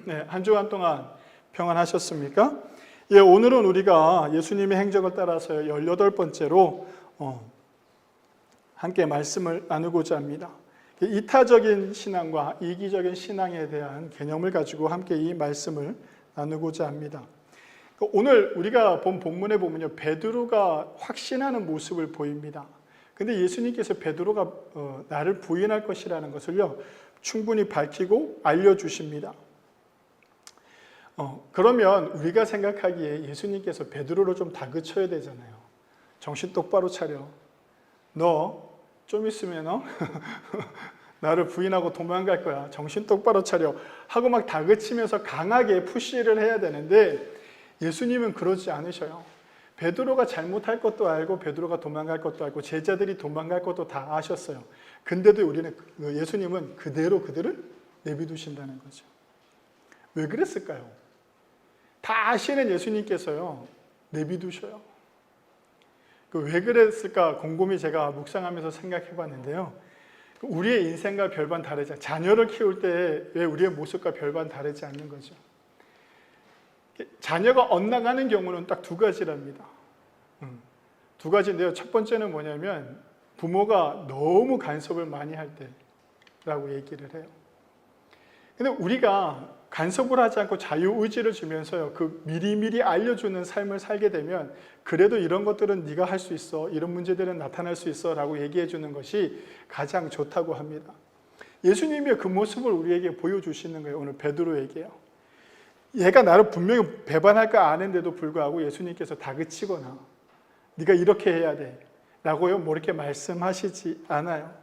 네, 한 주간 동안 평안하셨습니까? 예, 오늘은 우리가 예수님의 행적을 따라서 18번째로 함께 말씀을 나누고자 합니다. 이타적인 신앙과 이기적인 신앙에 대한 개념을 가지고 함께 이 말씀을 나누고자 합니다. 오늘 우리가 본 본문에 보면요, 베드로가 확신하는 모습을 보입니다. 근데 예수님께서 베드로가 나를 부인할 것이라는 것을요, 충분히 밝히고 알려주십니다. 그러면 우리가 생각하기에 예수님께서 베드로를 좀 다그쳐야 되잖아요. 정신 똑바로 차려. 너 좀 있으면 나를 부인하고 도망갈 거야. 정신 똑바로 차려. 하고 막 다그치면서 강하게 푸시를 해야 되는데 예수님은 그러지 않으셔요. 베드로가 잘못할 것도 알고 베드로가 도망갈 것도 알고 제자들이 도망갈 것도 다 아셨어요. 근데도 예수님은 그대로 그들을 내비두신다는 거죠. 왜 그랬을까요? 다 아시는 예수님께서요, 내비두셔요. 왜 그랬을까 곰곰이 제가 묵상하면서 생각해 봤는데요. 우리의 인생과 별반 다르지, 자녀를 키울 때 왜 우리의 모습과 별반 다르지 않는 거죠. 자녀가 엇나가는 경우는 딱 두 가지랍니다. 두 가지인데요. 첫 번째는 뭐냐면 부모가 너무 간섭을 많이 할 때라고 얘기를 해요. 근데 우리가 간섭을 하지 않고 자유의지를 주면서요, 그 미리미리 알려주는 삶을 살게 되면 그래도 이런 것들은 네가 할 수 있어, 이런 문제들은 나타날 수 있어 라고 얘기해 주는 것이 가장 좋다고 합니다. 예수님이 그 모습을 우리에게 보여주시는 거예요. 오늘 베드로에게요. 얘가 나를 분명히 배반할 거 아는데도 불구하고 예수님께서 다그치거나 네가 이렇게 해야 돼 라고요, 뭐 이렇게 말씀하시지 않아요.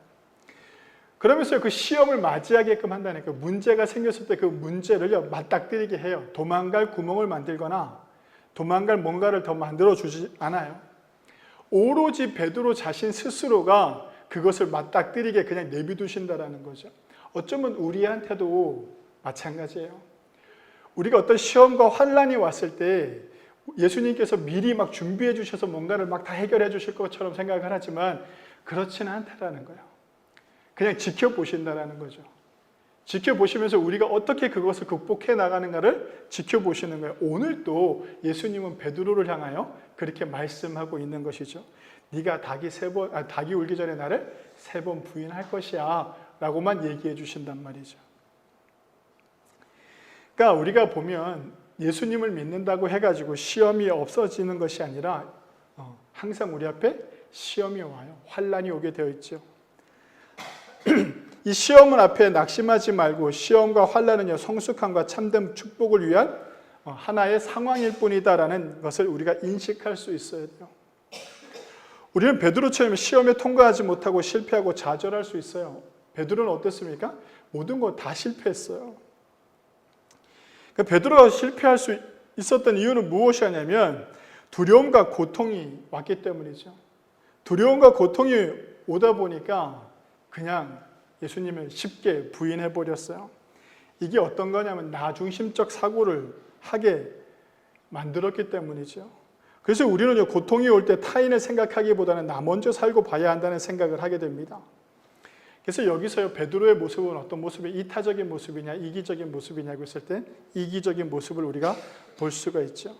그러면서 그 시험을 맞이하게끔 한다니까. 문제가 생겼을 때 그 문제를요, 맞닥뜨리게 해요. 도망갈 구멍을 만들거나 도망갈 뭔가를 더 만들어주지 않아요. 오로지 베드로 자신 스스로가 그것을 맞닥뜨리게 그냥 내비두신다라는 거죠. 어쩌면 우리한테도 마찬가지예요. 우리가 어떤 시험과 환난이 왔을 때 예수님께서 미리 막 준비해 주셔서 뭔가를 막 다 해결해 주실 것처럼 생각을 하지만 그렇지는 않다라는 거예요. 그냥 지켜보신다는 거죠. 지켜보시면서 우리가 어떻게 그것을 극복해 나가는가를 지켜보시는 거예요. 오늘도 예수님은 베드로를 향하여 그렇게 말씀하고 있는 것이죠. 네가 닭이 울기 전에 나를 3번 부인할 것이야 라고만 얘기해 주신단 말이죠. 그러니까 우리가 보면 예수님을 믿는다고 해가지고 시험이 없어지는 것이 아니라 항상 우리 앞에 시험이 와요. 환난이 오게 되어 있죠. 이 시험은 앞에 낙심하지 말고 시험과 환난은요, 성숙함과 참된 축복을 위한 하나의 상황일 뿐이다라는 것을 우리가 인식할 수 있어야 돼요. 우리는 베드로처럼 시험에 통과하지 못하고 실패하고 좌절할 수 있어요. 베드로는 어땠습니까? 모든 거 다 실패했어요. 베드로가 실패할 수 있었던 이유는 무엇이냐면 두려움과 고통이 왔기 때문이죠. 두려움과 고통이 오다 보니까 그냥 예수님을 쉽게 부인해 버렸어요. 이게 어떤 거냐면 나중심적 사고를 하게 만들었기 때문이죠. 그래서 우리는 고통이 올 때 타인을 생각하기보다는 나 먼저 살고 봐야 한다는 생각을 하게 됩니다. 그래서 여기서 베드로의 모습은 어떤 모습이 이타적인 모습이냐 이기적인 모습이냐고 했을 때 이기적인 모습을 우리가 볼 수가 있죠.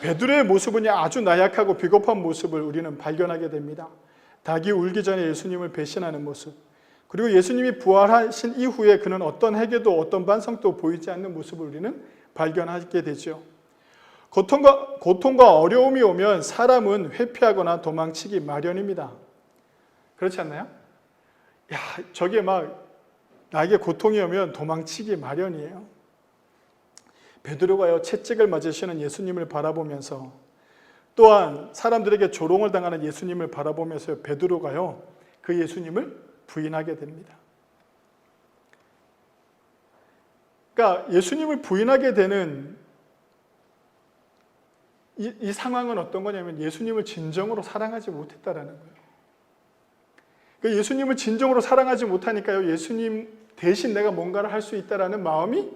베드로의 모습은 아주 나약하고 비겁한 모습을 우리는 발견하게 됩니다. 닭이 울기 전에 예수님을 배신하는 모습, 그리고 예수님이 부활하신 이후에 그는 어떤 회개도 어떤 반성도 보이지 않는 모습을 우리는 발견하게 되죠. 고통과 어려움이 오면 사람은 회피하거나 도망치기 마련입니다. 그렇지 않나요? 저게 막 나에게 고통이 오면 도망치기 마련이에요. 베드로가요, 채찍을 맞으시는 예수님을 바라보면서 또한 사람들에게 조롱을 당하는 예수님을 바라보면서 베드로가요, 그 예수님을 부인하게 됩니다. 그러니까 예수님을 부인하게 되는 이 상황은 어떤 거냐면 예수님을 진정으로 사랑하지 못했다라는 거예요. 그러니까 예수님을 진정으로 사랑하지 못하니까요, 예수님 대신 내가 뭔가를 할 수 있다라는 마음이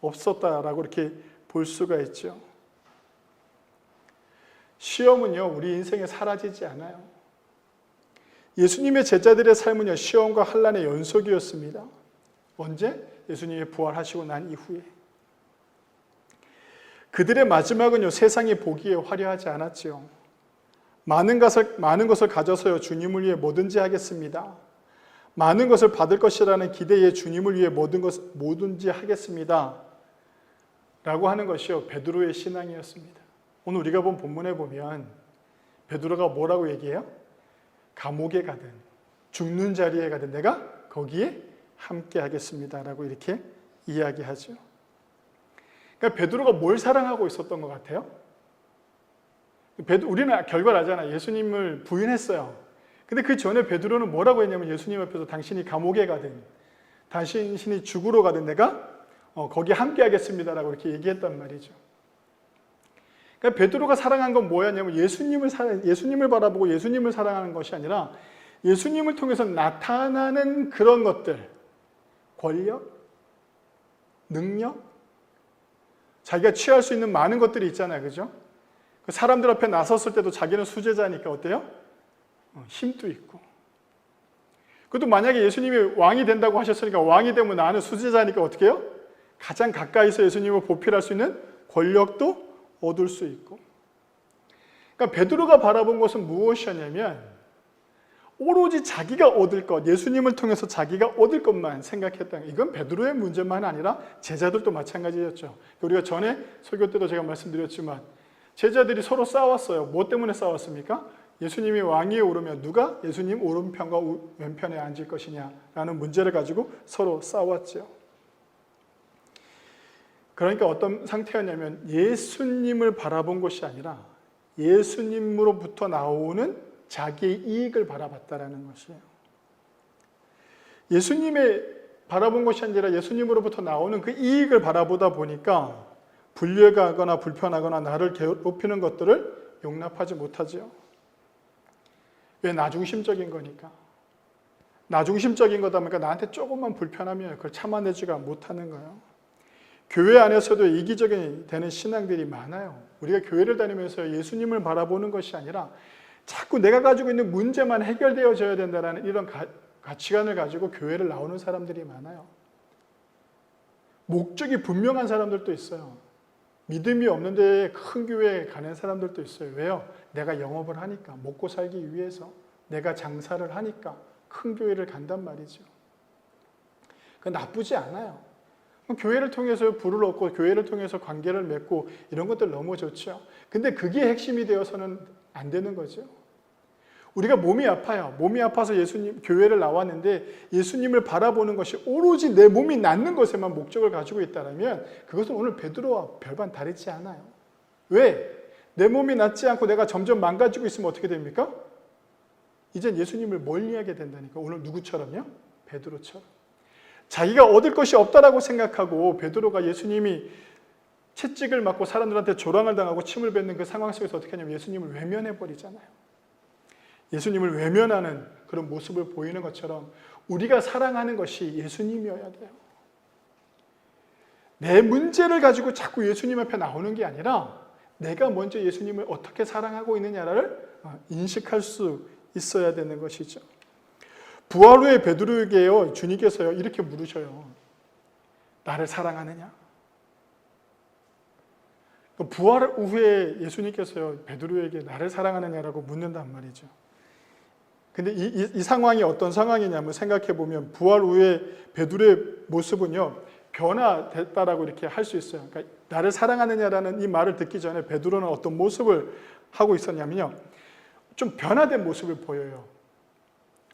없었다라고 이렇게 볼 수가 있죠. 시험은요, 우리 인생에 사라지지 않아요. 예수님의 제자들의 삶은요, 시험과 환난의 연속이었습니다. 언제? 예수님이 부활하시고 난 이후에. 그들의 마지막은요, 세상이 보기에 화려하지 않았지요. 많은 것을 가져서요, 주님을 위해 뭐든지 하겠습니다. 많은 것을 받을 것이라는 기대에 주님을 위해 뭐든지 하겠습니다. 라고 하는 것이요, 베드로의 신앙이었습니다. 오늘 우리가 본 본문에 보면 베드로가 뭐라고 얘기해요? 감옥에 가든 죽는 자리에 가든 내가 거기에 함께 하겠습니다. 라고 이렇게 이야기하죠. 그러니까 베드로가 뭘 사랑하고 있었던 것 같아요? 우리는 결과를 알잖아요. 예수님을 부인했어요. 근데 그 전에 베드로는 뭐라고 했냐면 예수님 앞에서 당신이 감옥에 가든 당신이 죽으러 가든 내가 거기 함께 하겠습니다라고 이렇게 얘기했단 말이죠. 그러니까 베드로가 사랑한 건 뭐였냐면 예수님을 바라보고 예수님을 사랑하는 것이 아니라 예수님을 통해서 나타나는 그런 것들, 권력, 능력, 자기가 취할 수 있는 많은 것들이 있잖아요. 그죠? 사람들 앞에 나섰을 때도 자기는 수제자니까 어때요? 힘도 있고. 그것도 만약에 예수님이 왕이 된다고 하셨으니까 왕이 되면 나는 수제자니까 어떻게 해요? 가장 가까이서 예수님을 보필할 수 있는 권력도 얻을 수 있고. 그러니까 베드로가 바라본 것은 무엇이었냐면 오로지 자기가 얻을 것, 예수님을 통해서 자기가 얻을 것만 생각했다. 이건 베드로의 문제만 아니라 제자들도 마찬가지였죠. 우리가 전에 설교 때도 제가 말씀드렸지만 제자들이 서로 싸웠어요. 뭐 때문에 싸웠습니까? 예수님이 왕위에 오르면 누가 예수님 오른편과 왼편에 앉을 것이냐라는 문제를 가지고 서로 싸웠죠. 그러니까 어떤 상태였냐면 예수님을 바라본 것이 아니라 예수님으로부터 나오는 자기의 이익을 바라봤다라는 것이에요. 예수님의 바라본 것이 아니라 예수님으로부터 나오는 그 이익을 바라보다 보니까 불리하거나 불편하거나 나를 괴롭히는 것들을 용납하지 못하지요. 왜? 나중심적인 거니까. 나중심적인 거다 보니까 나한테 조금만 불편하면 그걸 참아내지가 못하는 거예요. 교회 안에서도 이기적이 되는 신앙들이 많아요. 우리가 교회를 다니면서 예수님을 바라보는 것이 아니라 자꾸 내가 가지고 있는 문제만 해결되어져야 된다는 이런 가치관을 가지고 교회를 나오는 사람들이 많아요. 목적이 분명한 사람들도 있어요. 믿음이 없는데 큰 교회에 가는 사람들도 있어요. 왜요? 내가 영업을 하니까, 먹고 살기 위해서, 내가 장사를 하니까 큰 교회를 간단 말이죠. 그건 나쁘지 않아요. 교회를 통해서 부를 얻고 교회를 통해서 관계를 맺고 이런 것들 너무 좋죠. 근데 그게 핵심이 되어서는 안 되는 거죠. 우리가 몸이 아파요. 몸이 아파서 교회를 나왔는데 예수님을 바라보는 것이 오로지 내 몸이 낫는 것에만 목적을 가지고 있다면 그것은 오늘 베드로와 별반 다르지 않아요. 왜? 내 몸이 낫지 않고 내가 점점 망가지고 있으면 어떻게 됩니까? 이젠 예수님을 멀리하게 된다니까. 오늘 누구처럼요? 베드로처럼. 자기가 얻을 것이 없다라고 생각하고 베드로가 예수님이 채찍을 맞고 사람들한테 조랑을 당하고 침을 뱉는 그 상황 속에서 어떻게 하냐면 예수님을 외면해버리잖아요. 예수님을 외면하는 그런 모습을 보이는 것처럼 우리가 사랑하는 것이 예수님이어야 돼요. 내 문제를 가지고 자꾸 예수님 앞에 나오는 게 아니라 내가 먼저 예수님을 어떻게 사랑하고 있느냐를 인식할 수 있어야 되는 것이죠. 부활 후에 베드로에게요, 주님께서요 이렇게 물으셔요. 나를 사랑하느냐? 부활 후에 예수님께서요 베드로에게 나를 사랑하느냐라고 묻는단 말이죠. 근데 이 상황이 어떤 상황이냐면 생각해 보면 부활 후에 베드로의 모습은요 변화됐다라고 이렇게 할 수 있어요. 그러니까 나를 사랑하느냐라는 이 말을 듣기 전에 베드로는 어떤 모습을 하고 있었냐면요, 좀 변화된 모습을 보여요.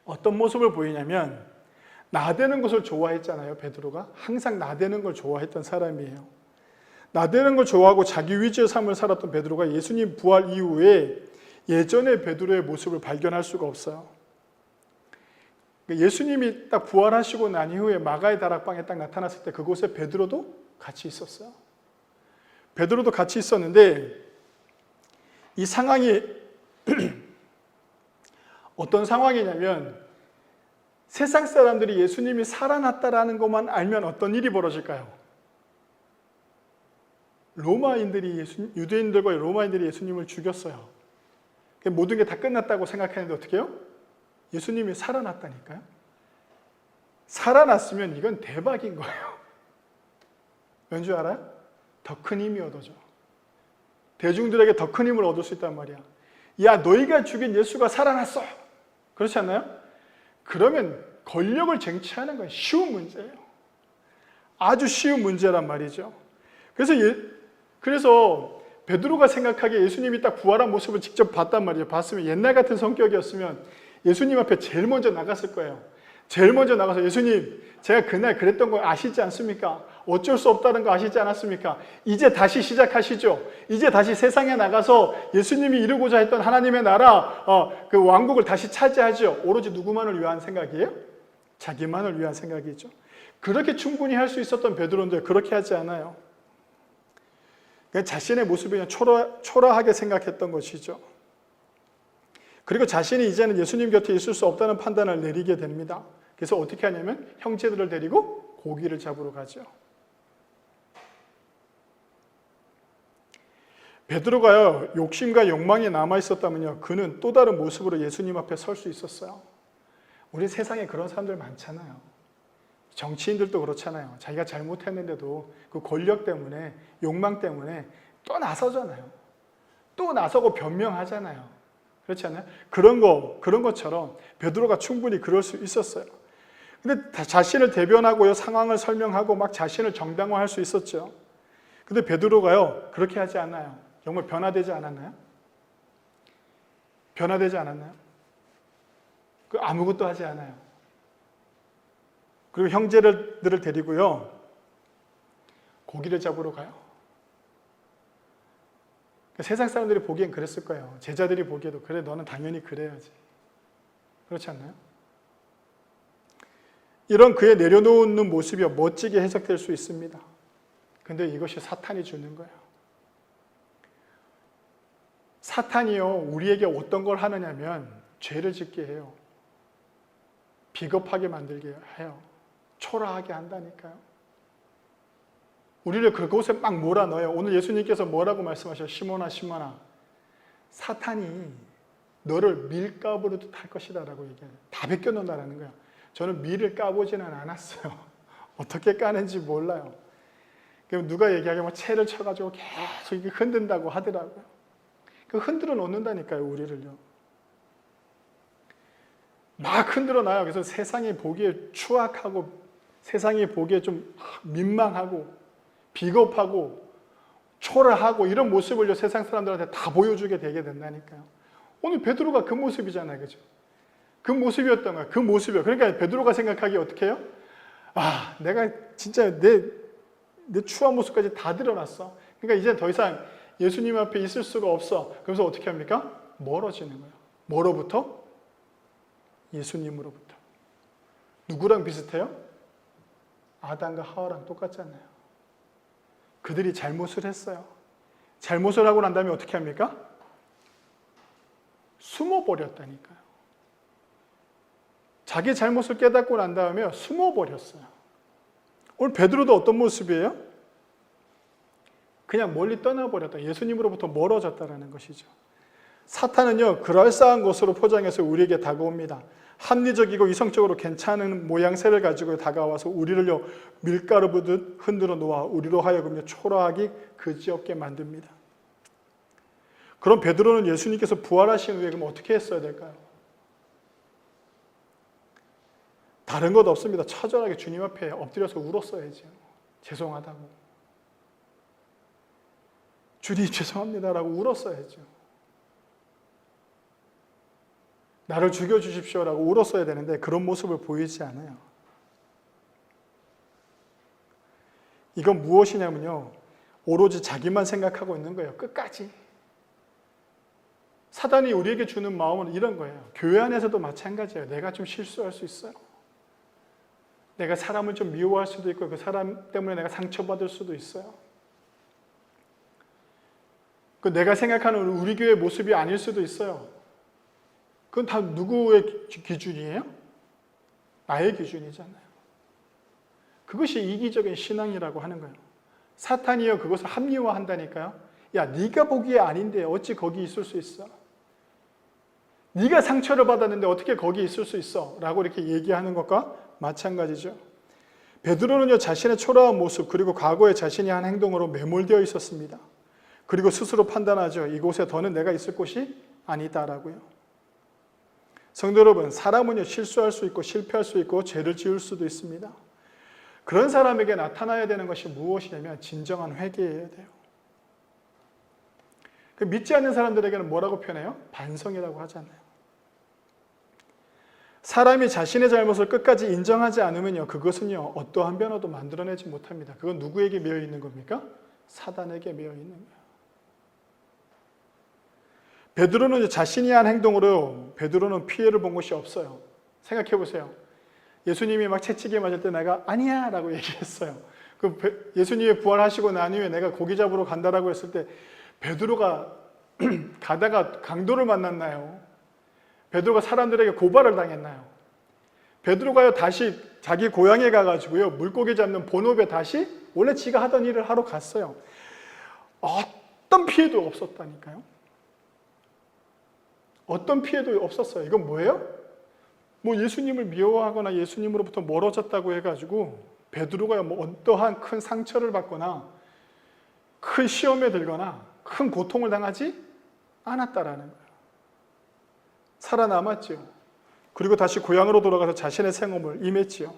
어떤 모습을 보이냐면 나대는 것을 좋아했잖아요. 베드로가 항상 나대는 걸 좋아했던 사람이에요. 나대는 걸 좋아하고 자기 위주의 삶을 살았던 베드로가 예수님 부활 이후에 예전의 베드로의 모습을 발견할 수가 없어요. 예수님이 딱 부활하시고 난 이후에 마가의 다락방에 딱 나타났을 때 그곳에 베드로도 같이 있었어요. 베드로도 같이 있었는데 이 상황이 어떤 상황이냐면 세상 사람들이 예수님이 살아났다라는 것만 알면 어떤 일이 벌어질까요? 유대인들과 로마인들이 예수님을 죽였어요. 모든 게 다 끝났다고 생각했는데 어떻게 해요? 예수님이 살아났다니까요. 살아났으면 이건 대박인 거예요. 왠 줄 알아요? 더 큰 힘이 얻어져. 대중들에게 더 큰 힘을 얻을 수 있단 말이야. 야, 너희가 죽인 예수가 살아났어. 그렇지 않나요? 그러면 권력을 쟁취하는 건 쉬운 문제예요. 아주 쉬운 문제란 말이죠. 그래서 베드로가 생각하기에 예수님이 딱 부활한 모습을 직접 봤단 말이에요. 봤으면 옛날 같은 성격이었으면 예수님 앞에 제일 먼저 나갔을 거예요. 제일 먼저 나가서 예수님, 제가 그날 그랬던 거 아시지 않습니까? 어쩔 수 없다는 거 아시지 않았습니까? 이제 다시 시작하시죠. 이제 다시 세상에 나가서 예수님이 이루고자 했던 하나님의 나라, 그 왕국을 다시 차지하죠. 오로지 누구만을 위한 생각이에요? 자기만을 위한 생각이죠. 그렇게 충분히 할 수 있었던 베드로인데 그렇게 하지 않아요. 그냥 자신의 모습이 그냥 초라하게 생각했던 것이죠. 그리고 자신이 이제는 예수님 곁에 있을 수 없다는 판단을 내리게 됩니다. 그래서 어떻게 하냐면 형제들을 데리고 고기를 잡으러 가죠. 베드로가요, 욕심과 욕망이 남아있었다면요, 그는 또 다른 모습으로 예수님 앞에 설 수 있었어요. 우리 세상에 그런 사람들 많잖아요. 정치인들도 그렇잖아요. 자기가 잘못했는데도 그 권력 때문에, 욕망 때문에 또 나서잖아요. 또 나서고 변명하잖아요. 그렇지 않나요? 그런 것처럼 베드로가 충분히 그럴 수 있었어요. 근데 자신을 대변하고요, 상황을 설명하고 막 자신을 정당화할 수 있었죠. 근데 베드로가요, 그렇게 하지 않아요. 정말 변화되지 않았나요? 변화되지 않았나요? 아무것도 하지 않아요. 그리고 형제들을 데리고요, 고기를 잡으러 가요. 세상 사람들이 보기엔 그랬을 거예요. 제자들이 보기에도 그래, 너는 당연히 그래야지. 그렇지 않나요? 이런 그의 내려놓는 모습이 멋지게 해석될 수 있습니다. 근데 이것이 사탄이 주는 거예요. 사탄이요, 우리에게 어떤 걸 하느냐면 죄를 짓게 해요. 비겁하게 만들게 해요. 초라하게 한다니까요. 우리를 그곳에 막 몰아넣어요. 오늘 예수님께서 뭐라고 말씀하셔요? 시몬아, 시몬아, 사탄이 너를 밀가부로도 탈 것이다 라고 얘기해요. 다 벗겨놓는다는 거예요. 저는 밀을 까보지는 않았어요. 어떻게 까는지 몰라요. 그럼 누가 얘기하기에 막 채를 쳐가지고 계속 이렇게 흔든다고 하더라고요. 그 흔들어 놓는다니까요, 우리를요. 막 흔들어 놔요. 그래서 세상이 보기에 추악하고, 세상이 보기에 좀 민망하고, 비겁하고, 초라하고, 이런 모습을 세상 사람들한테 다 보여주게 되게 된다니까요. 오늘 베드로가 그 모습이잖아요. 그죠? 그 모습이었던 거예요. 그 모습이요. 그러니까 베드로가 생각하기에 어떻게 해요? 아, 내가 진짜 내 추한 모습까지 다 드러났어. 그러니까 이제 더 이상 예수님 앞에 있을 수가 없어. 그래서 어떻게 합니까? 멀어지는 거예요. 뭐로부터? 예수님으로부터. 누구랑 비슷해요? 아담과 하와랑 똑같잖아요. 그들이 잘못을 했어요. 잘못을 하고 난 다음에 어떻게 합니까? 숨어버렸다니까요. 자기 잘못을 깨닫고 난 다음에 숨어버렸어요. 오늘 베드로도 어떤 모습이에요? 그냥 멀리 떠나버렸다. 예수님으로부터 멀어졌다는 것이죠. 사탄은요, 그럴싸한 것으로 포장해서 우리에게 다가옵니다. 합리적이고 이성적으로 괜찮은 모양새를 가지고 다가와서 우리를요, 밀가루 부듯 흔들어 놓아 우리로 하여금 초라하기 그지없게 만듭니다. 그럼 베드로는 예수님께서 부활하신 후에 그럼 어떻게 했어야 될까요? 다른 것 없습니다. 처절하게 주님 앞에 엎드려서 울었어야죠. 죄송하다고. 주님 죄송합니다라고 울었어야죠. 나를 죽여주십시오라고 울었어야 되는데 그런 모습을 보이지 않아요. 이건 무엇이냐면요, 오로지 자기만 생각하고 있는 거예요. 끝까지. 사단이 우리에게 주는 마음은 이런 거예요. 교회 안에서도 마찬가지예요. 내가 좀 실수할 수 있어요. 내가 사람을 좀 미워할 수도 있고 그 사람 때문에 내가 상처받을 수도 있어요. 그 내가 생각하는 우리 교회의 모습이 아닐 수도 있어요. 그건 다 누구의 기준이에요? 나의 기준이잖아요. 그것이 이기적인 신앙이라고 하는 거예요. 사탄이요, 그것을 합리화한다니까요. 야, 네가 보기에 아닌데 어찌 거기 있을 수 있어? 네가 상처를 받았는데 어떻게 거기 있을 수 있어? 라고 이렇게 얘기하는 것과 마찬가지죠. 베드로는요, 자신의 초라한 모습 그리고 과거에 자신이 한 행동으로 매몰되어 있었습니다. 그리고 스스로 판단하죠. 이곳에 더는 내가 있을 곳이 아니다라고요. 성도 여러분, 사람은요, 실수할 수 있고 실패할 수 있고 죄를 지을 수도 있습니다. 그런 사람에게 나타나야 되는 것이 무엇이냐면 진정한 회개여야 돼요. 믿지 않는 사람들에게는 뭐라고 표현해요? 반성이라고 하잖아요. 사람이 자신의 잘못을 끝까지 인정하지 않으면요, 그것은요, 어떠한 변화도 만들어내지 못합니다. 그건 누구에게 매여 있는 겁니까? 사단에게 매여 있는 거예요. 베드로는 자신이 한 행동으로 베드로는 피해를 본 것이 없어요. 생각해 보세요. 예수님이 막 채찍에 맞을 때 내가 아니야 라고 얘기했어요. 예수님이 부활하시고 난 이후에 내가 고기 잡으러 간다라고 했을 때 베드로가 가다가 강도를 만났나요? 베드로가 사람들에게 고발을 당했나요? 베드로가요, 다시 자기 고향에 가가지고요, 물고기 잡는 본업에 다시 원래 지가 하던 일을 하러 갔어요. 어떤 피해도 없었다니까요. 어떤 피해도 없었어요. 이건 뭐예요? 뭐 예수님을 미워하거나 예수님으로부터 멀어졌다고 해가지고 베드로가 뭐 어떠한 큰 상처를 받거나 큰 시험에 들거나 큰 고통을 당하지 않았다라는 거예요. 살아남았죠. 그리고 다시 고향으로 돌아가서 자신의 생업을 임했지요.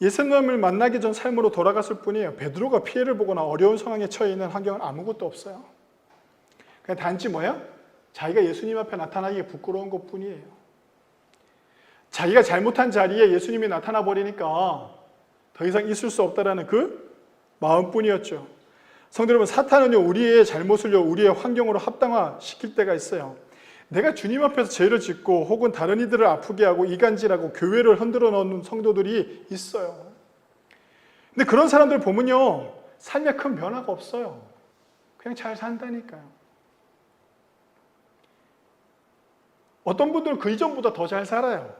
예수님을 만나기 전 삶으로 돌아갔을 뿐이에요. 베드로가 피해를 보거나 어려운 상황에 처해 있는 환경은 아무것도 없어요. 그냥 단지 뭐예요? 자기가 예수님 앞에 나타나기에 부끄러운 것뿐이에요. 자기가 잘못한 자리에 예수님이 나타나 버리니까 더 이상 있을 수 없다라는 그 마음뿐이었죠. 성도 여러분, 사탄은요, 우리의 잘못을요, 우리의 환경으로 합당화시킬 때가 있어요. 내가 주님 앞에서 죄를 짓고 혹은 다른 이들을 아프게 하고 이간질하고 교회를 흔들어 놓는 성도들이 있어요. 근데 그런 사람들 보면요, 삶에 큰 변화가 없어요. 그냥 잘 산다니까요. 어떤 분들은 그 이전보다 더 잘 살아요.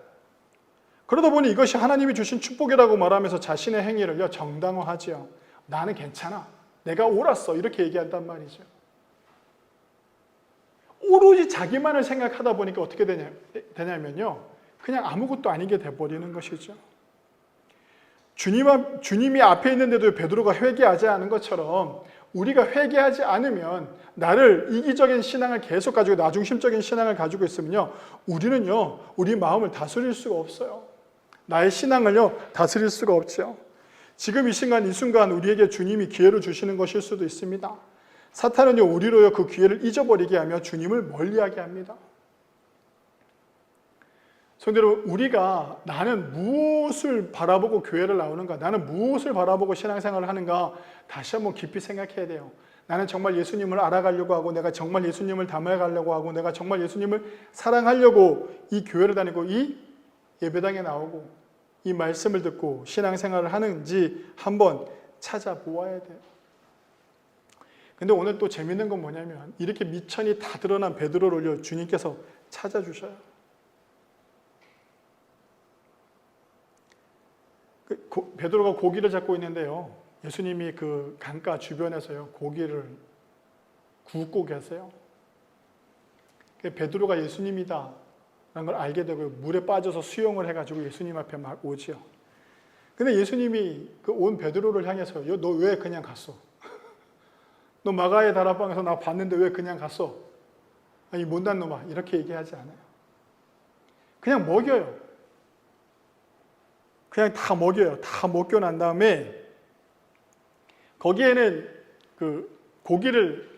그러다 보니 이것이 하나님이 주신 축복이라고 말하면서 자신의 행위를 정당화하지요. 나는 괜찮아. 내가 옳았어. 이렇게 얘기한단 말이죠. 오로지 자기만을 생각하다 보니까 어떻게 되냐면요, 그냥 아무것도 아니게 돼버리는 것이죠. 주님이 앞에 있는데도 베드로가 회개하지 않은 것처럼 우리가 회개하지 않으면 나를 이기적인 신앙을 계속 가지고 나중심적인 신앙을 가지고 있으면요, 우리는요, 우리 마음을 다스릴 수가 없어요. 나의 신앙을요, 다스릴 수가 없죠. 지금 이 순간 우리에게 주님이 기회를 주시는 것일 수도 있습니다. 사탄은요, 우리로요, 그 기회를 잊어버리게 하며 주님을 멀리하게 합니다. 성도 여러분, 우리가 나는 무엇을 바라보고 교회를 나오는가, 나는 무엇을 바라보고 신앙생활을 하는가, 다시 한번 깊이 생각해야 돼요. 나는 정말 예수님을 알아가려고 하고, 내가 정말 예수님을 닮아가려고 하고, 내가 정말 예수님을 사랑하려고 이 교회를 다니고 이 예배당에 나오고 이 말씀을 듣고 신앙생활을 하는지 한번 찾아보아야 돼요. 근데 오늘 또 재밌는 건 뭐냐면 이렇게 미천이 다 드러난 베드로를 주님께서 찾아주셔요. 베드로가 고기를 잡고 있는데요, 예수님이 그 강가 주변에서요, 고기를 굽고 계세요. 베드로가 예수님이다 라는 걸 알게 되고 물에 빠져서 수영을 해가지고 예수님 앞에 막 오지요. 근데 예수님이 그 온 베드로를 향해서 너 왜 그냥 갔어? 너 마가의 다락방에서 나 봤는데 왜 그냥 갔어? 이 못난 놈아, 이렇게 얘기하지 않아요. 그냥 먹여요. 그냥 다 먹여요. 다 먹고 난 다음에 거기에는 그 고기를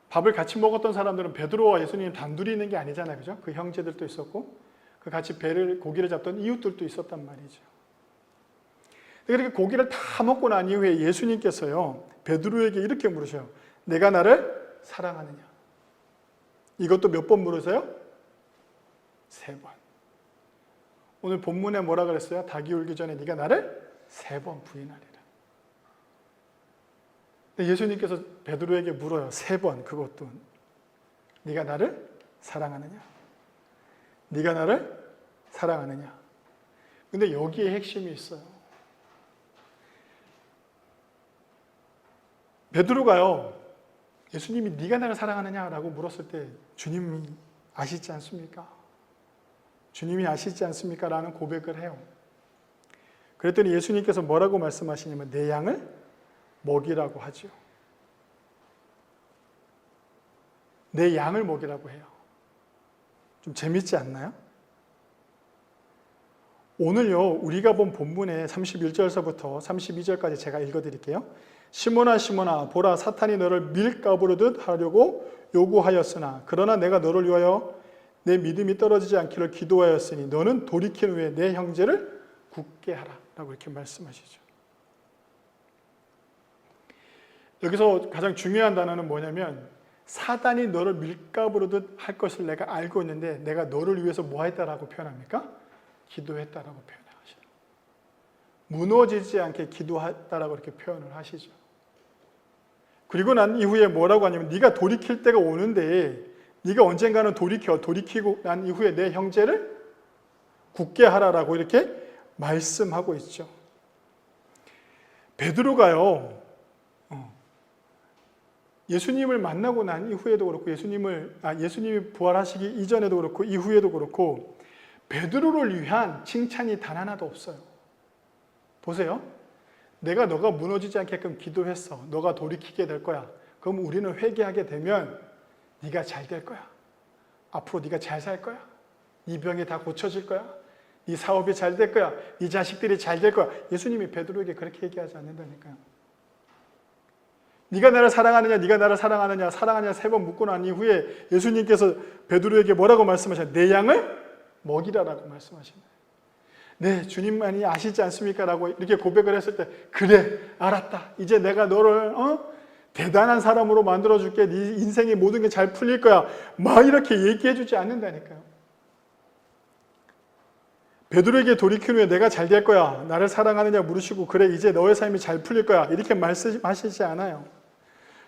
밥을 같이 먹었던 사람들은 베드로와 예수님 단둘이 있는 게 아니잖아요. 그죠? 그 형제들도 있었고 그 같이 고기를 잡던 이웃들도 있었단 말이죠. 그렇게 고기를 다 먹고 난 이후에 예수님께서요, 베드로에게 이렇게 물으셔요. 내가 나를 사랑하느냐? 이것도 몇 번 물으세요? 3번. 오늘 본문에 뭐라 그랬어요? 닭이 울기 전에 네가 나를 3번 부인하리라. 예수님께서 베드로에게 물어요. 3번. 그것도 네가 나를 사랑하느냐? 네가 나를 사랑하느냐? 근데 여기에 핵심이 있어요. 베드로가요, 예수님이 네가 나를 사랑하느냐라고 물었을 때 주님이 아시지 않습니까? 주님이 아시지 않습니까? 라는 고백을 해요. 그랬더니 예수님께서 뭐라고 말씀하시냐면 내 양을 먹이라고 하죠. 내 양을 먹이라고 해요. 좀 재밌지 않나요? 오늘요, 우리가 본 본문의 31절서부터 32절까지 제가 읽어드릴게요. 시몬아 시몬아 보라 사탄이 너를 밀가부르듯 하려고 요구하였으나 그러나 내가 너를 위하여 내 믿음이 떨어지지 않기를 기도하였으니 너는 돌이킨 후에 내 형제를 굳게 하라 라고 이렇게 말씀하시죠. 여기서 가장 중요한 단어는 뭐냐면 사단이 너를 밀가부르듯 할 것을 내가 알고 있는데 내가 너를 위해서 뭐 했다라고 표현합니까? 기도했다라고 표현하시죠. 무너지지 않게 기도했다라고 이렇게 표현을 하시죠. 그리고 난 이후에 뭐라고 하냐면 네가 돌이킬 때가 오는데 네가 언젠가는 돌이키고 난 이후에 내 형제를 굳게 하라라고 이렇게 말씀하고 있죠. 베드로가요, 예수님을 만나고 난 이후에도 그렇고 예수님이 부활하시기 이전에도 그렇고 이후에도 그렇고 베드로를 위한 칭찬이 단 하나도 없어요. 보세요. 내가 너가 무너지지 않게끔 기도했어. 너가 돌이키게 될 거야. 그럼 우리는 회개하게 되면 네가 잘 될 거야. 앞으로 네가 잘 살 거야. 네 병이 다 고쳐질 거야. 네 사업이 잘 될 거야. 네 자식들이 잘 될 거야. 예수님이 베드로에게 그렇게 얘기하지 않는다니까요. 네가 나를 사랑하느냐, 네가 나를 사랑하느냐, 사랑하느냐 3번 묻고 난 이후에 예수님께서 베드로에게 뭐라고 말씀하셨나요? 내 양을 먹이라라고 말씀하시나요? 네, 주님만이 아시지 않습니까? 라고 이렇게 고백을 했을 때 그래, 알았다. 이제 내가 너를 대단한 사람으로 만들어줄게. 네 인생의 모든 게 잘 풀릴 거야. 막 이렇게 얘기해주지 않는다니까요. 베드로에게 돌이킨 후에 내가 잘 될 거야. 나를 사랑하느냐 물으시고 그래, 이제 너의 삶이 잘 풀릴 거야. 이렇게 말씀하시지 않아요.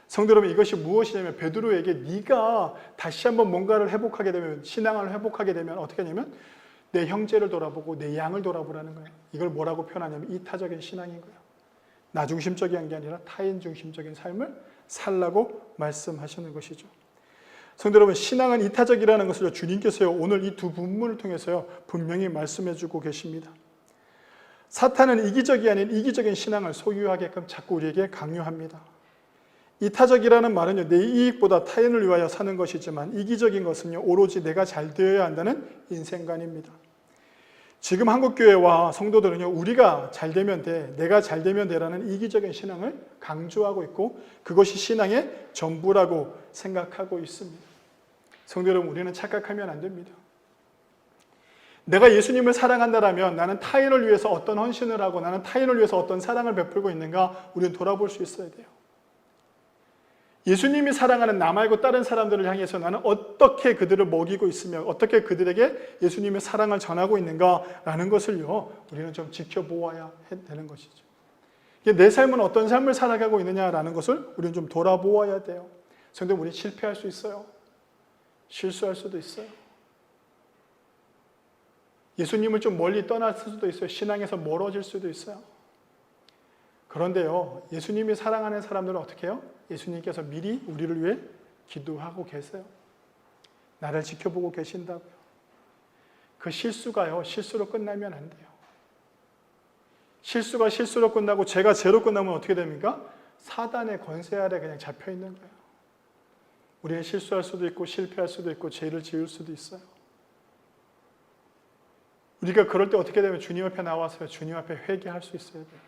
성도 여러분, 이것이 무엇이냐면 베드로에게 네가 다시 한번 뭔가를 회복하게 되면, 신앙을 회복하게 되면 어떻게 하냐면 내 형제를 돌아보고 내 양을 돌아보라는 거예요. 이걸 뭐라고 표현하냐면 이타적인 신앙인 거예요. 나 중심적인 게 아니라 타인 중심적인 삶을 살라고 말씀하시는 것이죠. 성도 여러분, 신앙은 이타적이라는 것을 주님께서요, 오늘 이 두 본문을 통해서요 분명히 말씀해 주고 계십니다. 사탄은 이기적이 아닌 이기적인 신앙을 소유하게끔 자꾸 우리에게 강요합니다. 이타적이라는 말은요, 내 이익보다 타인을 위하여 사는 것이지만 이기적인 것은요, 오로지 내가 잘 되어야 한다는 인생관입니다. 지금 한국교회와 성도들은요, 우리가 잘 되면 돼, 내가 잘 되면 돼라는 이기적인 신앙을 강조하고 있고 그것이 신앙의 전부라고 생각하고 있습니다. 성도 여러분, 우리는 착각하면 안 됩니다. 내가 예수님을 사랑한다라면 나는 타인을 위해서 어떤 헌신을 하고 나는 타인을 위해서 어떤 사랑을 베풀고 있는가 우리는 돌아볼 수 있어야 돼요. 예수님이 사랑하는 나 말고 다른 사람들을 향해서 나는 어떻게 그들을 먹이고 있으며 어떻게 그들에게 예수님의 사랑을 전하고 있는가라는 것을요, 우리는 좀 지켜보아야 되는 것이죠. 내 삶은 어떤 삶을 살아가고 있느냐라는 것을 우리는 좀 돌아보아야 돼요. 그런데 우리는 실패할 수 있어요. 실수할 수도 있어요. 예수님을 좀 멀리 떠났을 수도 있어요. 신앙에서 멀어질 수도 있어요. 그런데요, 예수님이 사랑하는 사람들은 어떻게 해요? 예수님께서 미리 우리를 위해 기도하고 계세요. 나를 지켜보고 계신다고요. 그 실수가요, 실수로 끝나면 안 돼요. 실수가 실수로 끝나고 죄가 죄로 끝나면 어떻게 됩니까? 사단의 권세 아래 그냥 잡혀 있는 거예요. 우리는 실수할 수도 있고 실패할 수도 있고 죄를 지을 수도 있어요. 우리가 그럴 때 어떻게 되면 주님 앞에 나와서 주님 앞에 회개할 수 있어야 돼요.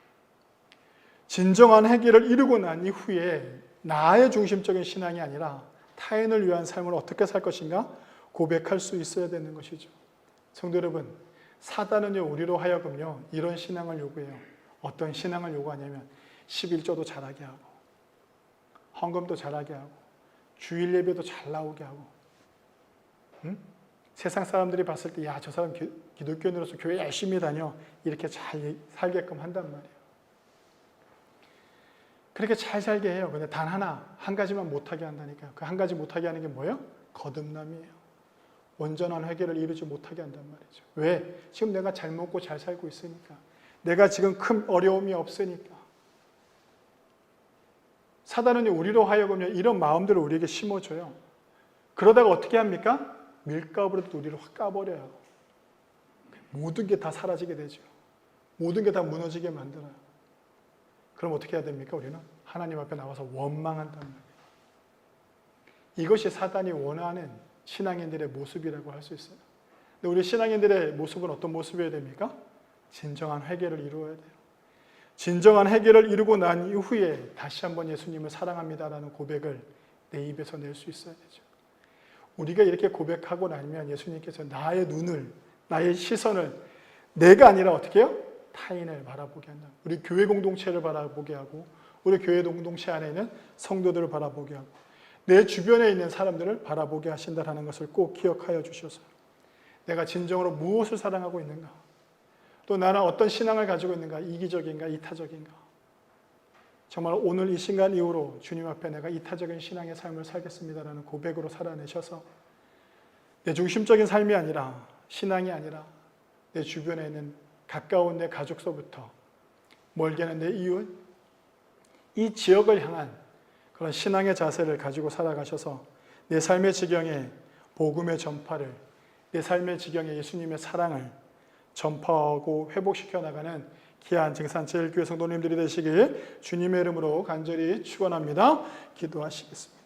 진정한 회개를 이루고 난 이후에 나의 중심적인 신앙이 아니라 타인을 위한 삶을 어떻게 살 것인가 고백할 수 있어야 되는 것이죠. 성도 여러분, 사단은요, 우리로 하여금요, 이런 신앙을 요구해요. 어떤 신앙을 요구하냐면 11조도 잘하게 하고 헌금도 잘하게 하고 주일 예배도 잘 나오게 하고, 세상 사람들이 봤을 때 야, 저 사람 기독교인으로서 교회 열심히 다녀, 이렇게 잘 살게끔 한단 말이에요. 그렇게 잘 살게 해요. 근데 단 한 가지만 못하게 한다니까요. 그 한 가지 못하게 하는 게 뭐예요? 거듭남이에요. 온전한 회개를 이루지 못하게 한단 말이죠. 왜? 지금 내가 잘 먹고 잘 살고 있으니까. 내가 지금 큰 어려움이 없으니까. 사단은 우리로 하여금 이런 마음들을 우리에게 심어줘요. 그러다가 어떻게 합니까? 밀가부로 우리를 확 까버려요. 모든 게 다 사라지게 되죠. 모든 게 다 무너지게 만들어요. 그럼 어떻게 해야 됩니까? 우리는 하나님 앞에 나와서 원망한단 말이에요. 이것이 사단이 원하는 신앙인들의 모습이라고 할 수 있어요. 근데 우리 신앙인들의 모습은 어떤 모습이어야 됩니까? 진정한 회개를 이루어야 돼요. 진정한 회개를 이루고 난 이후에 다시 한번 예수님을 사랑합니다라는 고백을 내 입에서 낼 수 있어야 되죠. 우리가 이렇게 고백하고 나면 예수님께서 나의 눈을, 나의 시선을 내가 아니라 어떻게 해요? 타인을 바라보게 한다. 우리 교회 공동체를 바라보게 하고 우리 교회 공동체 안에 있는 성도들을 바라보게 하고 내 주변에 있는 사람들을 바라보게 하신다는 것을 꼭 기억하여 주셔서 내가 진정으로 무엇을 사랑하고 있는가? 또 나는 어떤 신앙을 가지고 있는가? 이기적인가? 이타적인가? 정말 오늘 이 순간 이후로 주님 앞에 내가 이타적인 신앙의 삶을 살겠습니다라는 고백으로 살아내셔서 내 중심적인 삶이 아니라 신앙이 아니라 내 주변에 있는 가까운 내 가족서부터 멀게는 내 이웃, 이 지역을 향한 그런 신앙의 자세를 가지고 살아가셔서 내 삶의 지경에 복음의 전파를, 내 삶의 지경에 예수님의 사랑을 전파하고 회복시켜 나가는 귀한 증산제일교회 성도님들이 되시길 주님의 이름으로 간절히 축원합니다. 기도하시겠습니다.